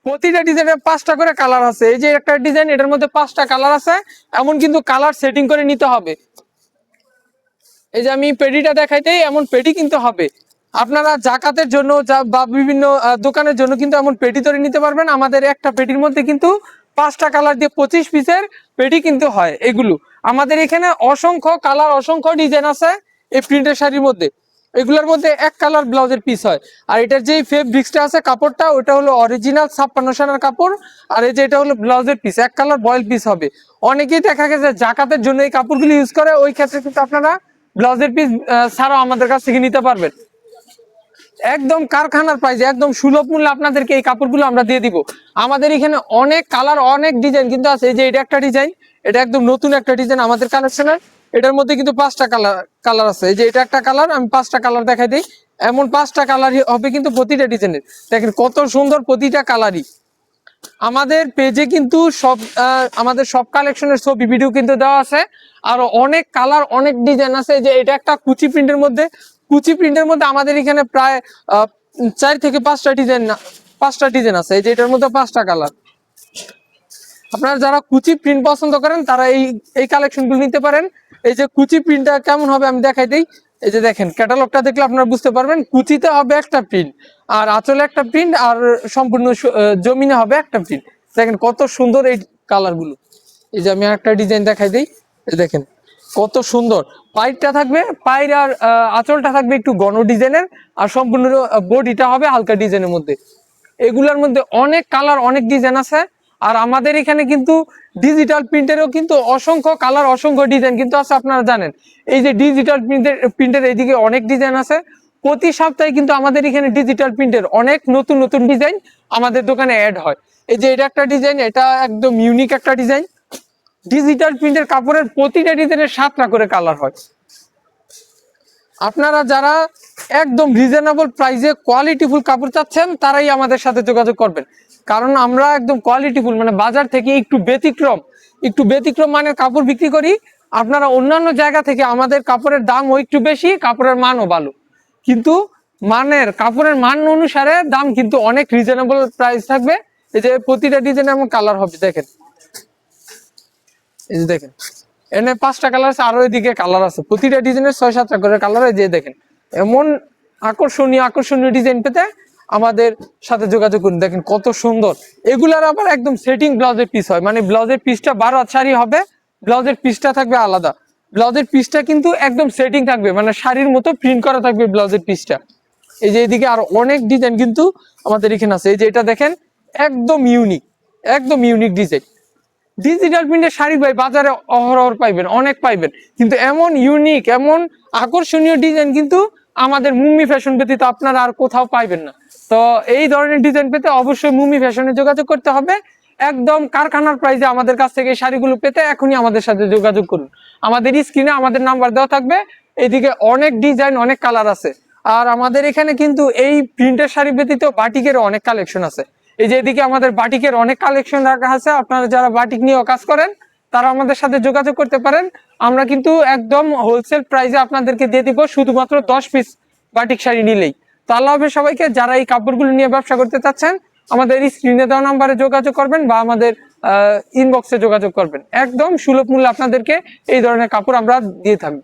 প্রতিটা ডিজাইনে 5টা করে কালার আছে। এই যে একটা ডিজাইন, এটার মধ্যে 5টা কালার আছে, এমন কিন্তু কালার সেটিং করে নিতে হবে। এই যে আমি পেটিটা দেখাইতেই এমন পেটি কিনতে হবে। আপনারা জাকাতের জন্য বা বিভিন্ন দোকানের জন্য কিন্তু এমন পেটি তৈরি নিতে পারবেন। আমাদের একটা পেটির মধ্যে কিন্তু 5টা কালার দিয়ে 25 পিসের পেটি কিন্তু হয়। এগুলো আমাদের এখানে অসংখ্য কালার, অসংখ্য ডিজাইন আছে এই প্রিন্টের শাড়ির মধ্যে। এগুলোর মধ্যে এক কালার ব্লাউজের পিস হয়। আর এটার যে ফেব্রিক্সটা আছে, কাপড়টা, ওটা হলো অরিজিনাল 56 সেনার কাপড়। আর এই যে এটা হলো ব্লাউজের পিস, এক কালার বয়েল পিস হবে। অনেকেই দেখা গেছে জাকাতের জন্য এই কাপড়গুলো ইউজ করে, ওই ক্ষেত্রে কিন্তু আপনারা ব্লাউজের পিস ছাড়াও আমাদের কাছ থেকে নিতে পারবেন। একদম কারখানার প্রাইসে, একদম সুলভ মূল্যে আপনাদেরকে এই কাপড়গুলো আমরা দিয়ে দিব। আমাদের এখানে অনেক কালার, অনেক ডিজাইন কিন্তু আছে। এই যে এটা একটা ডিজাইন, এটা একদম নতুন একটা ডিজাইন আমাদের কালেকশনের। এটার মধ্যে কিন্তু 5টা কালার আছে। এই যে এটা একটা কালার, আমি 5টা কালার দেখাই দিই। এমন 5টা কালারই হবে কিন্তু প্রতিটা ডিজাইনের। দেখেন কত সুন্দর প্রতিটা কালারই। আমাদের পেজে কিন্তু আমাদের সব কালেকশনের ছবি ভিডিও কিন্তু দেওয়া আছে। আর অনেক কালার, অনেক ডিজাইন আছে। যে এটা একটা কুচি প্রিন্টের মধ্যে, কুচি প্রিন্টের মধ্যে আমাদের এখানে প্রায় 4 থেকে 5টা ডিজাইন আছে। এই যে এটার মধ্যে 5টা কালার। আপনারা যারা কুচি প্রিন্ট পছন্দ করেন তারা এই কালেকশনগুলো নিতে পারেন। এই যে কুচি প্রিন্টটা কেমন হবে আমি দেখাই দিই। এই যে দেখেন, ক্যাটালগটা দেখলে আপনারা বুঝতে পারবেন। কুচিতে হবে একটা প্রিন্ট, আর আঁচলে একটা প্রিন্ট, আর সম্পূর্ণ জমিনে হবে একটা প্রিন্ট। দেখেন কত সুন্দর এই কালারগুলো। এই যে আমি একটা ডিজাইন দেখাই দিই। দেখেন কত সুন্দর। পাইরটা থাকবে, পাইর আর আঁচলটা থাকবে একটু ঘন ডিজাইনের, আর সম্পূর্ণ বডিটা হবে হালকা ডিজাইনের মধ্যে। এগুলোর মধ্যে অনেক কালার, অনেক ডিজাইন আছে। আর আমাদের এখানে কিন্তু ডিজিটাল প্রিন্টেরও কিন্তু অসংখ্য কালার, অসংখ্য ডিজাইন কিন্তু আছে। আপনারা জানেন এই যে ডিজিটাল প্রিন্টের এইদিকে অনেক ডিজাইন আছে। প্রতি সপ্তাহে কিন্তু আমাদের এখানে ডিজিটাল প্রিন্টের অনেক নতুন নতুন ডিজাইন আমাদের দোকানে অ্যাড হয়। এই যে এটা একটা ডিজাইন, এটা একদম ইউনিক একটা ডিজাইন। ডিজিটাল প্রিন্টের কাপড়ের প্রতিটা ডিজাইনের 7টা করে কালার হয়। আপনারা যারা একদম রিজনেবল প্রাইসে কোয়ালিটিফুল কাপড় চাচ্ছেন তারাই আমাদের সাথে যোগাযোগ করবেন। কারণ আমরা একদম কোয়ালিটিফুল, মানে বাজার থেকে একটু ব্যতিক্রম মানের কাপড় বিক্রি করি। আপনারা অন্যান্য জায়গা থেকে আমাদের কাপড়ের দামও একটু বেশি, কাপড়ের মানও ভালো, কিন্তু কাপড়ের মান অনুসারে দাম কিন্তু অনেক রিজনেবল প্রাইস থাকবে। এই যে প্রতিটা ডিজাইন এমন কালার হবে। দেখেন এই যে দেখেন, এনে 5টা কালার আছে, আরো এদিকে কালার আছে। প্রতিটা ডিজাইনের 6-7টা করে কালার। যে দেখেন এমন আকর্ষণীয় ডিজাইন পেতে আমাদের সাথে যোগাযোগ করুন। দেখেন কত সুন্দর। এগুলার আবার একদম সেটিং ব্লাউজের পিস হয়, মানে ব্লাউজের পিসটা 12 হাত শাড়ি হবে, ব্লাউজের পিসটা থাকবে আলাদা। ব্লাউজের পিসটা কিন্তু একদম সেটিং থাকবে, মানে শাড়ির মতো প্রিন্ট করা থাকবে ব্লাউজের পিসটা। এই যে এদিকে আরো অনেক ডিজাইন কিন্তু আমাদের এখানে আছে। এই যে এটা দেখেন, একদম ইউনিক ডিজাইন। ডিজিটাল প্রিন্টের শাড়ি ভাই বাজারে অহরহ পাইবেন, অনেক পাইবেন, কিন্তু এমন ইউনিক, এমন আকর্ষণীয় ডিজাইন কিন্তু আমাদের মুম্মি ফ্যাশন ব্যতীত আপনারা আর কোথাও পাইবেন না। তো এই ধরনের ডিজাইন পেতে অবশ্যই মুম্মি ফ্যাশনে যোগাযোগ করতে হবে। একদম কারখানার প্রাইসে আমাদের কাছ থেকে এই শাড়িগুলো পেতে এখনই আমাদের সাথে যোগাযোগ করুন। আমাদের স্ক্রিনে আমাদের নাম্বার দেওয়া থাকবে। এদিকে অনেক ডিজাইন, অনেক কালার আছে। আর আমাদের এখানে কিন্তু এই প্রিন্টের শাড়ি ব্যতীত বাটিকেরও অনেক কালেকশন আছে। এই যে এদিকে আমাদের বাটিকের অনেক কালেকশন রাখা আছে। আপনারা যারা বাটিক নিয়ে কাজ করেন তারা আমাদের সাথে যোগাযোগ করতে পারেন। আমরা কিন্তু একদম হোলসেল প্রাইসে আপনাদেরকে দিয়ে দিব, শুধুমাত্র 10 পিস বাটিক শাড়ি নিলেই। তো আল্লাহ হাফেজ সবাইকে। যারা এই কাপড়গুলো নিয়ে ব্যবসা করতে চাচ্ছেন আমাদের স্ক্রিনে দেওয়া নাম্বারে যোগাযোগ করবেন বা আমাদের ইনবক্সে যোগাযোগ করবেন। একদম সুলভ মূল্যে আপনাদেরকে এই ধরনের কাপড় আমরা দিয়ে থাকবো।